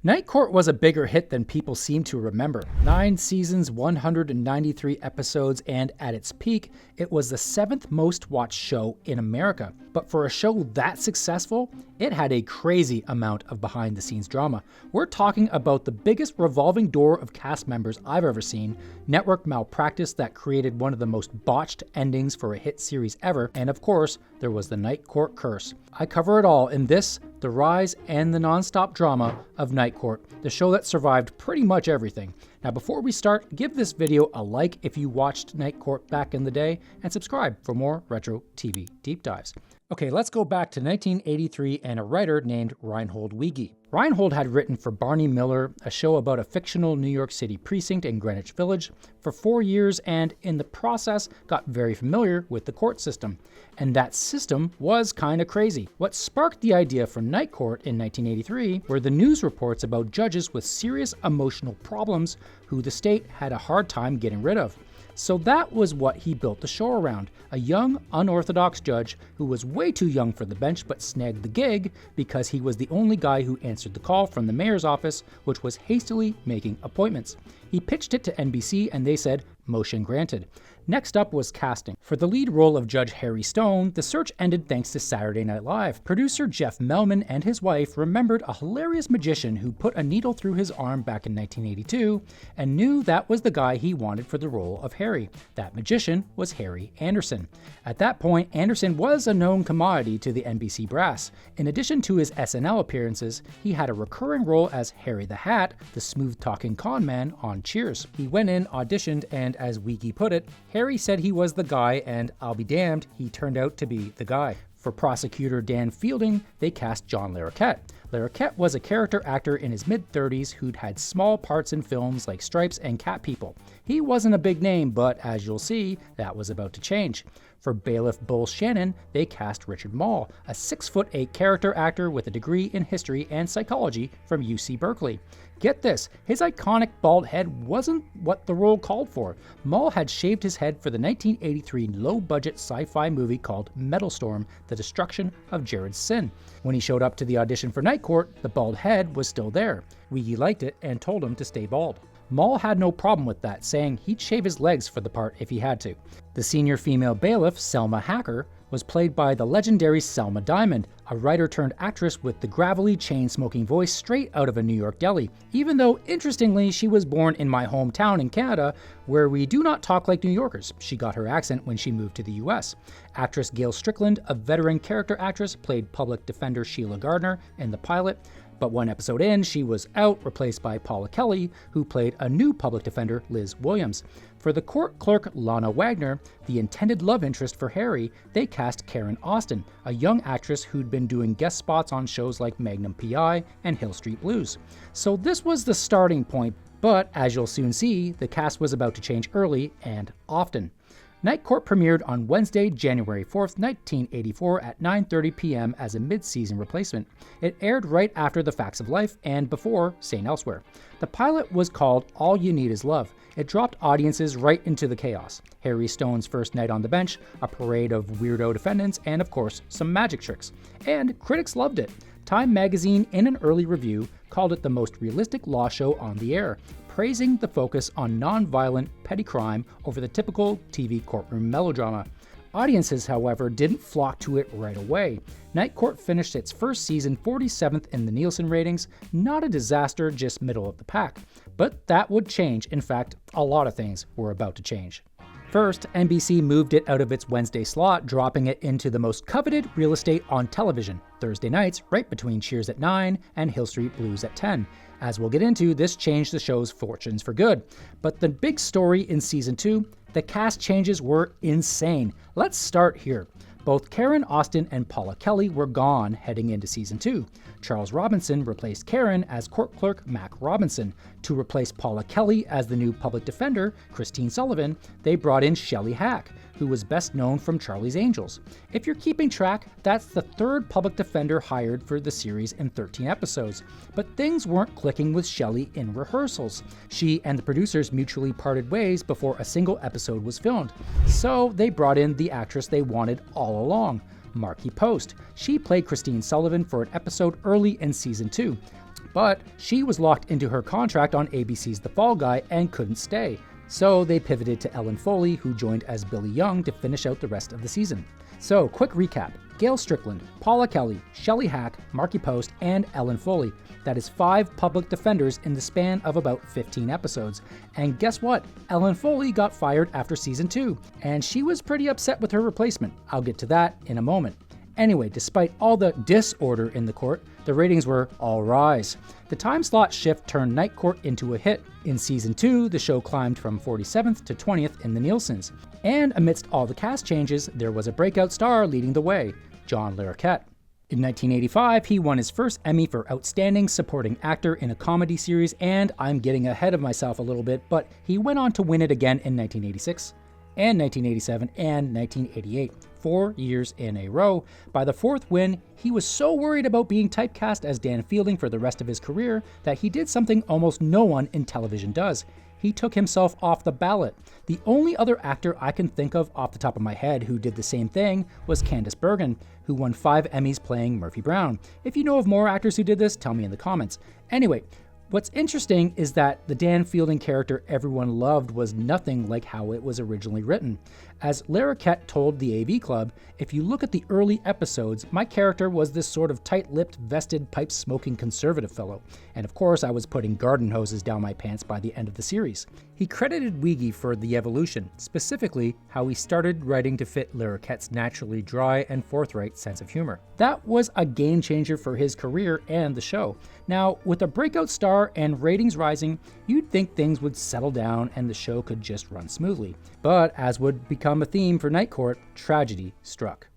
Night Court was a bigger hit than people seem to remember. 9 seasons, 193 episodes, and at its peak, it was the 7th most watched show in America. But for a show that successful, it had a crazy amount of behind-the-scenes drama. We're talking about the biggest revolving door of cast members I've ever seen, network malpractice that created one of the most botched endings for a hit series ever, and of course, there was the Night Court curse. I cover it all in this, the rise and the non-stop drama of Night Court, the show that survived pretty much everything. Now before we start, give this video a like if you watched Night Court back in the day, and subscribe for more retro TV deep dives. Okay, let's go back to 1983 and a writer named Reinhold Weege. Reinhold had written for Barney Miller, a show about a fictional New York City precinct in Greenwich Village, for 4 years, and in the process got very familiar with the court system. And that system was kinda crazy. What sparked the idea for Night Court in 1983 were the news reports about judges with serious emotional problems who the state had a hard time getting rid of. So that was what he built the show around, a young, unorthodox judge who was way too young for the bench but snagged the gig because he was the only guy who answered the call from the mayor's office, which was hastily making appointments. He pitched it to NBC and they said, "Motion granted." Next up was casting. For the lead role of Judge Harry Stone, the search ended thanks to Saturday Night Live. Producer Jeff Melman and his wife remembered a hilarious magician who put a needle through his arm back in 1982 and knew that was the guy he wanted for the role of Harry. That magician was Harry Anderson. At that point, Anderson was a known commodity to the NBC brass. In addition to his SNL appearances, he had a recurring role as Harry the Hat, the smooth-talking con man on Cheers. He went in, auditioned, and as Weege put it, Harry said he was the guy, and I'll be damned, he turned out to be the guy. For prosecutor Dan Fielding, they cast John Larroquette. Larroquette was a character actor in his mid-30s who'd had small parts in films like Stripes and Cat People. He wasn't a big name, but as you'll see, that was about to change. For Bailiff Bull Shannon, they cast Richard Mall, a 6'8" character actor with a degree in history and psychology from UC Berkeley. Get this, his iconic bald head wasn't what the role called for. Mall had shaved his head for the 1983 low-budget sci-fi movie called Metal Storm: The Destruction of Jared's Sin. When he showed up to the audition for Night Court, the bald head was still there. Weege liked it and told him to stay bald. Mall had no problem with that, saying he'd shave his legs for the part if he had to. The senior female bailiff, Selma Hacker, was played by the legendary Selma Diamond, a writer-turned-actress with the gravelly, chain-smoking voice straight out of a New York deli, even though, interestingly, she was born in my hometown in Canada, where we do not talk like New Yorkers. She got her accent when she moved to the US. Actress Gail Strickland, a veteran character actress, played public defender Sheila Gardner in the pilot, but one episode in, she was out, replaced by Paula Kelly, who played a new public defender, Liz Williams. For the court clerk Lana Wagner, the intended love interest for Harry, they cast Karen Austin, a young actress who'd been doing guest spots on shows like Magnum P.I. and Hill Street Blues. So this was the starting point, but as you'll soon see, the cast was about to change early and often. Night Court premiered on Wednesday, January 4th, 1984 at 9:30 p.m. as a mid-season replacement. It aired right after The Facts of Life and before St. Elsewhere. The pilot was called All You Need Is Love. It dropped audiences right into the chaos. Harry Stone's first night on the bench, a parade of weirdo defendants, and of course, some magic tricks. And critics loved it. Time magazine, in an early review, called it the most realistic law show on the air, praising the focus on non-violent petty crime over the typical TV courtroom melodrama. Audiences, however, didn't flock to it right away. Night Court finished its first season 47th in the Nielsen ratings, not a disaster, just middle of the pack. But that would change. In fact, a lot of things were about to change. First, NBC moved it out of its Wednesday slot, dropping it into the most coveted real estate on television, Thursday nights, right between Cheers at 9 and Hill Street Blues at 10. As we'll get into, this changed the show's fortunes for good. But the big story in Season 2, the cast changes were insane. Let's start here. Both Karen Austin and Paula Kelly were gone heading into Season 2. Charles Robinson replaced Karen as court clerk Mac Robinson. To replace Paula Kelly as the new public defender, Christine Sullivan, they brought in Shelley Hack, who was best known from Charlie's Angels. If you're keeping track, that's the third public defender hired for the series in 13 episodes. But things weren't clicking with Shelley in rehearsals. She and the producers mutually parted ways before a single episode was filmed. So they brought in the actress they wanted all along, Markie Post. She played Christine Sullivan for an episode early in Season 2. But she was locked into her contract on ABC's The Fall Guy and couldn't stay. So they pivoted to Ellen Foley, who joined as Billy Young to finish out the rest of the season. So, quick recap. Gail Strickland, Paula Kelly, Shelley Hack, Markie Post, and Ellen Foley. That is 5 public defenders in the span of about 15 episodes. And guess what? Ellen Foley got fired after season 2, and she was pretty upset with her replacement. I'll get to that in a moment. Anyway, despite all the disorder in the court, the ratings were all rise. The time slot shift turned Night Court into a hit. In season 2, the show climbed from 47th to 20th in the Nielsen's. And amidst all the cast changes, there was a breakout star leading the way, John Larroquette. In 1985, he won his first Emmy for Outstanding Supporting Actor in a Comedy Series, and I'm getting ahead of myself a little bit, but he went on to win it again in 1986, and 1987, and 1988. 4 years in a row. By the 4th win, he was so worried about being typecast as Dan Fielding for the rest of his career that he did something almost no one in television does. He took himself off the ballot. The only other actor I can think of off the top of my head who did the same thing was Candice Bergen, who won 5 Emmys playing Murphy Brown. If you know of more actors who did this, tell me in the comments. Anyway, what's interesting is that the Dan Fielding character everyone loved was nothing like how it was originally written. As Larroquette told the AV Club, if you look at the early episodes, my character was this sort of tight-lipped, vested, pipe-smoking conservative fellow. And of course, I was putting garden hoses down my pants by the end of the series. He credited Weegie for the evolution, specifically how he started writing to fit Larroquette's naturally dry and forthright sense of humor. That was a game changer for his career and the show. Now, with a breakout star and ratings rising, you'd think things would settle down and the show could just run smoothly. But as would become a theme for Night Court, tragedy struck.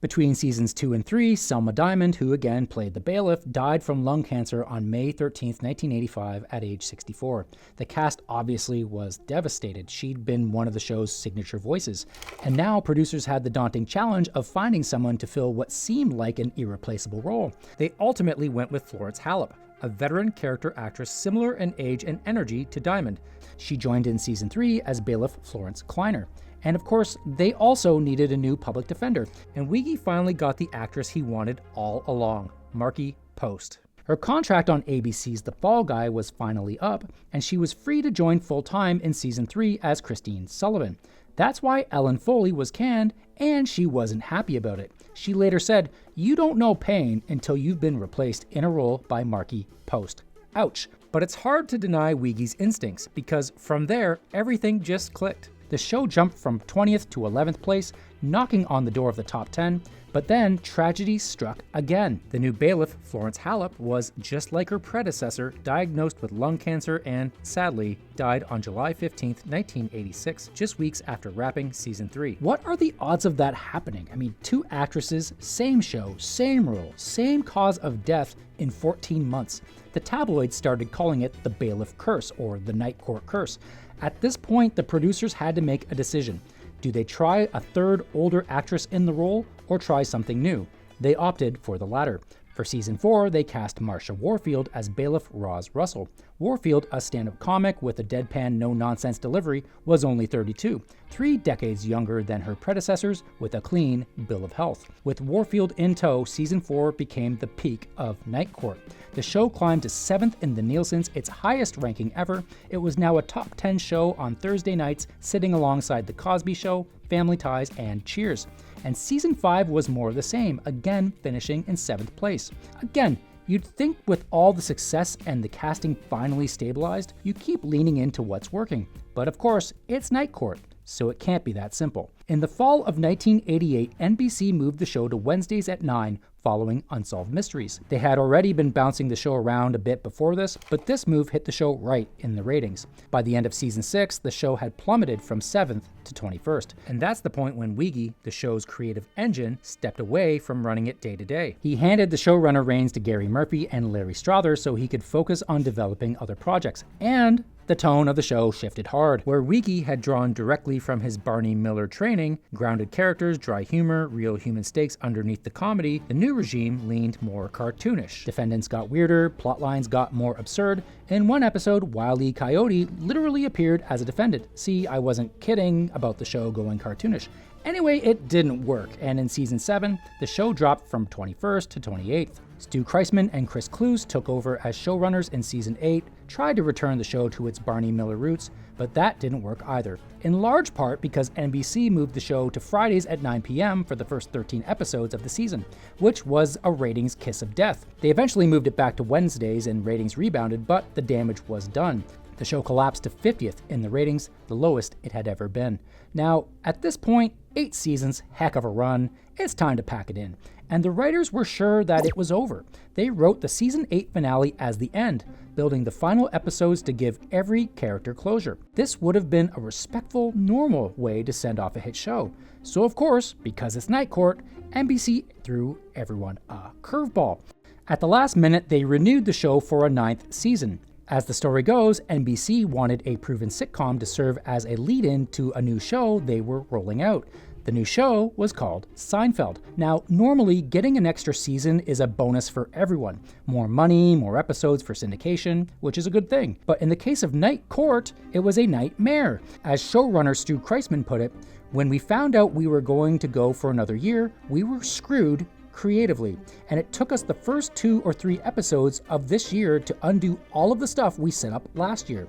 Between seasons 2 and 3, Selma Diamond, who again played the bailiff, died from lung cancer on May 13, 1985 at age 64. The cast obviously was devastated. She'd been one of the show's signature voices. And now producers had the daunting challenge of finding someone to fill what seemed like an irreplaceable role. They ultimately went with Florence Hallop, a veteran character actress similar in age and energy to Diamond. She joined in season 3 as bailiff Florence Kleiner. And of course, they also needed a new public defender, and Weegie finally got the actress he wanted all along, Markie Post. Her contract on ABC's The Fall Guy was finally up, and she was free to join full-time in season 3 as Christine Sullivan. That's why Ellen Foley was canned, and she wasn't happy about it. She later said, "You don't know pain until you've been replaced in a role by Markie Post." Ouch. But it's hard to deny Weegie's instincts, because from there, everything just clicked. The show jumped from 20th to 11th place, knocking on the door of the top 10, but then tragedy struck again. The new bailiff, Florence Hallop, was, just like her predecessor, diagnosed with lung cancer and, sadly, died on July 15, 1986, just weeks after wrapping season 3. What are the odds of that happening? I mean, 2 actresses, same show, same role, same cause of death in 14 months. The tabloids started calling it the bailiff curse, or the Night Court curse. At this point, the producers had to make a decision. Do they try a third older actress in the role, or try something new? They opted for the latter. For season 4, they cast Marsha Warfield as bailiff Roz Russell. Warfield, a stand-up comic with a deadpan, no-nonsense delivery, was only 32, 3 decades younger than her predecessors with a clean bill of health. With Warfield in tow, season 4 became the peak of Night Court. The show climbed to 7th in the Nielsen's, its highest ranking ever. It was now a top 10 show on Thursday nights, sitting alongside The Cosby Show, Family Ties, and Cheers. And season 5 was more of the same, again finishing in 7th place. Again, you'd think with all the success and the casting finally stabilized, you keep leaning into what's working. But of course, it's Night Court, so it can't be that simple. In the fall of 1988, NBC moved the show to Wednesdays at 9, following Unsolved Mysteries. They had already been bouncing the show around a bit before this, but this move hit the show right in the ratings. By the end of season 6, the show had plummeted from 7th to 21st. And that's the point when Weegie, the show's creative engine, stepped away from running it day to day. He handed the showrunner reins to Gary Murphy and Larry Strother so he could focus on developing other projects. And the tone of the show shifted hard. Where Weegie had drawn directly from his Barney Miller training, grounded characters, dry humor, real human stakes underneath the comedy, the new regime leaned more cartoonish. Defendants got weirder, plot lines got more absurd. In one episode, Wile E. Coyote literally appeared as a defendant. See, I wasn't kidding about the show going cartoonish. Anyway, it didn't work, and in season 7, the show dropped from 21st to 28th. Stu Kreisman and Chris Cluse took over as showrunners in season 8, tried to return the show to its Barney Miller roots, but that didn't work either. In large part because NBC moved the show to Fridays at 9 p.m. for the first 13 episodes of the season, which was a ratings kiss of death. They eventually moved it back to Wednesdays and ratings rebounded, but the damage was done. The show collapsed to 50th in the ratings, the lowest it had ever been. Now, at this point, 8 seasons, heck of a run, it's time to pack it in. And the writers were sure that it was over. They wrote the season 8 finale as the end, building the final episodes to give every character closure. This would have been a respectful, normal way to send off a hit show. So of course, because it's Night Court, NBC threw everyone a curveball. At the last minute, they renewed the show for a 9th season. As the story goes, NBC wanted a proven sitcom to serve as a lead-in to a new show they were rolling out. The new show was called Seinfeld. Now, normally, getting an extra season is a bonus for everyone. More money, more episodes for syndication, which is a good thing. But in the case of Night Court, it was a nightmare. As showrunner Stu Kreisman put it, when we found out we were going to go for another year, we were screwed creatively. And it took us the first 2 or 3 episodes of this year to undo all of the stuff we set up last year.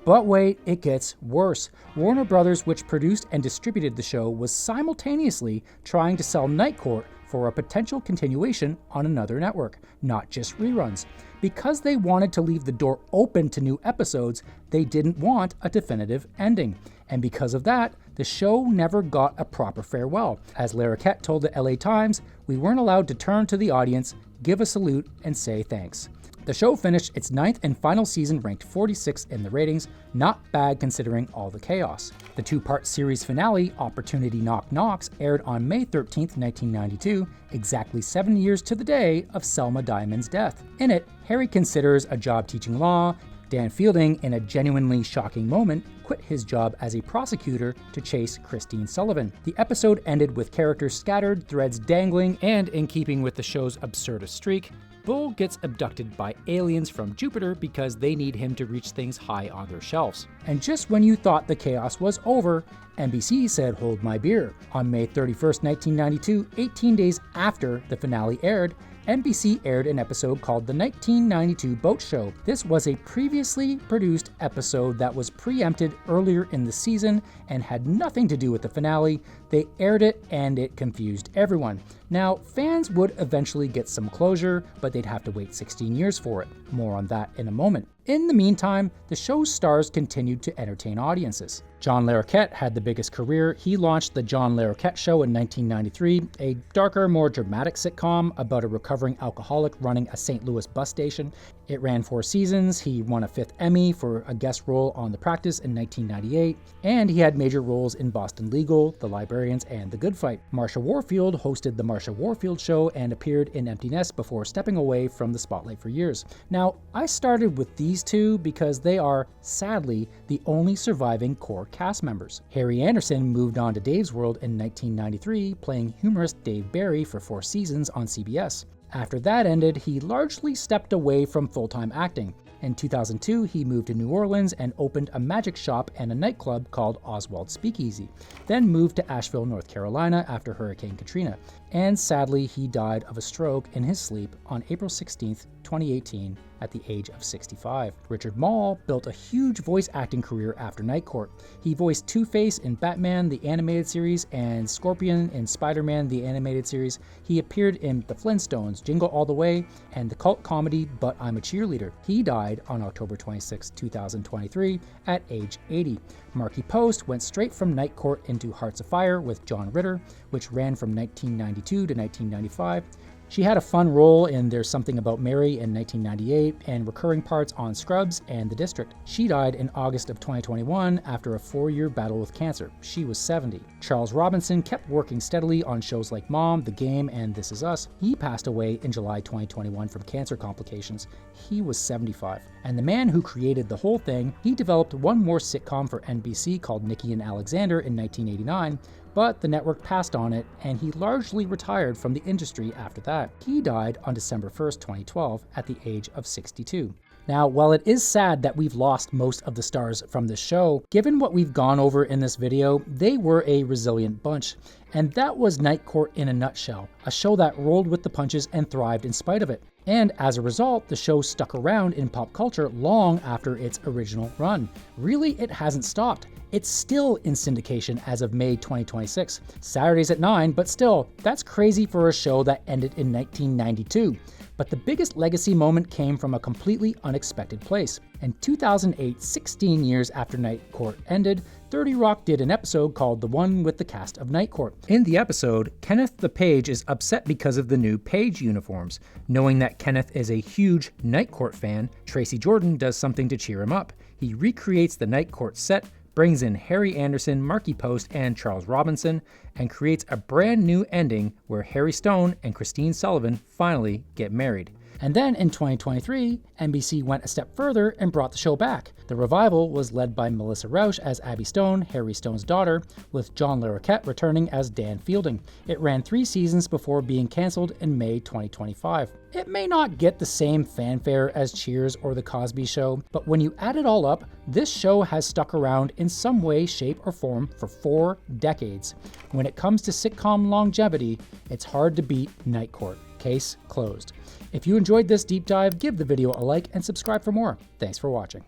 But wait, it gets worse. Warner Brothers, which produced and distributed the show, was simultaneously trying to sell Night Court for a potential continuation on another network, not just reruns. Because they wanted to leave the door open to new episodes, they didn't want a definitive ending. And because of that, the show never got a proper farewell. As Larroquette told the LA Times, "We weren't allowed to turn to the audience, give a salute, and say thanks." The show finished its 9th and final season ranked 46th in the ratings, not bad considering all the chaos. The 2-part series finale, Opportunity Knock Knocks, aired on May 13, 1992, exactly 7 years to the day of Selma Diamond's death. In it, Harry considers a job teaching law. Dan Fielding, in a genuinely shocking moment, quit his job as a prosecutor to chase Christine Sullivan. The episode ended with characters scattered, threads dangling, and in keeping with the show's absurdist streak, Bull gets abducted by aliens from Jupiter because they need him to reach things high on their shelves. And just when you thought the chaos was over, NBC said hold my beer. On May 31st, 1992, 18 days after the finale aired, NBC aired an episode called The 1992 Boat Show. This was a previously produced episode that was preempted earlier in the season and had nothing to do with the finale. They aired it and it confused everyone. Now, fans would eventually get some closure, but they'd have to wait 16 years for it. More on that in a moment. In the meantime, the show's stars continued to entertain audiences. John Larroquette had the biggest career. He launched The John Larroquette Show in 1993, a darker, more dramatic sitcom about a recovering alcoholic running a St. Louis bus station. It ran 4 seasons. He won a 5th Emmy for a guest role on The Practice in 1998, and he had major roles in Boston Legal, The Librarians, and The Good Fight. Marsha Warfield hosted The Marsha Warfield Show and appeared in Empty Nest before stepping away from the spotlight for years. Now, I started with these 2 because they are, sadly, the only surviving core cast members. Harry Anderson moved on to Dave's World in 1993, playing humorist Dave Barry for 4 seasons on CBS. After that ended, he largely stepped away from full-time acting. In 2002, he moved to New Orleans and opened a magic shop and a nightclub called Oswald Speakeasy, then moved to Asheville, North Carolina after Hurricane Katrina. And sadly, he died of a stroke in his sleep on April 16, 2018, at the age of 65. Richard Mall built a huge voice acting career after Night Court. He voiced Two-Face in Batman, the animated series, and Scorpion in Spider-Man, the animated series. He appeared in The Flintstones, Jingle All the Way, and the cult comedy But I'm a Cheerleader. He died on October 26, 2023, at age 80. Markie Post went straight from Night Court into Hearts of Fire with John Ritter, which ran from 1992 to 1995. She had a fun role in There's Something About Mary in 1998 and recurring parts on Scrubs and The District. She died in August of 2021 after a 4-year battle with cancer. She was 70. Charles Robinson kept working steadily on shows like Mom, The Game, and This Is Us. He passed away in July 2021 from cancer complications. He was 75. And the man who created the whole thing, he developed one more sitcom for NBC called Nikki and Alexander in 1989, but the network passed on it, and he largely retired from the industry after that. He died on December 1st, 2012, at the age of 62. Now, while it is sad that we've lost most of the stars from this show, given what we've gone over in this video, they were a resilient bunch. And that was Night Court in a nutshell, a show that rolled with the punches and thrived in spite of it. And as a result, the show stuck around in pop culture long after its original run. Really, it hasn't stopped. It's still in syndication as of May 2026. Saturdays at 9, but still, that's crazy for a show that ended in 1992. But the biggest legacy moment came from a completely unexpected place. In 2008, 16 years after Night Court ended, 30 Rock did an episode called The One with the Cast of Night Court. In the episode, Kenneth the Page is upset because of the new Page uniforms. Knowing that Kenneth is a huge Night Court fan, Tracy Jordan does something to cheer him up. He recreates the Night Court set, brings in Harry Anderson, Markie Post, and Charles Robinson, and creates a brand new ending where Harry Stone and Christine Sullivan finally get married. And then in 2023, NBC went a step further and brought the show back. The revival was led by Melissa Rauch as Abby Stone, Harry Stone's daughter, with John Larroquette returning as Dan Fielding. It ran 3 seasons before being canceled in May 2025. It may not get the same fanfare as Cheers or The Cosby Show, but when you add it all up, this show has stuck around in some way, shape, or form for 4 decades. When it comes to sitcom longevity, it's hard to beat Night Court. Case closed. If you enjoyed this deep dive, give the video a like and subscribe for more. Thanks for watching.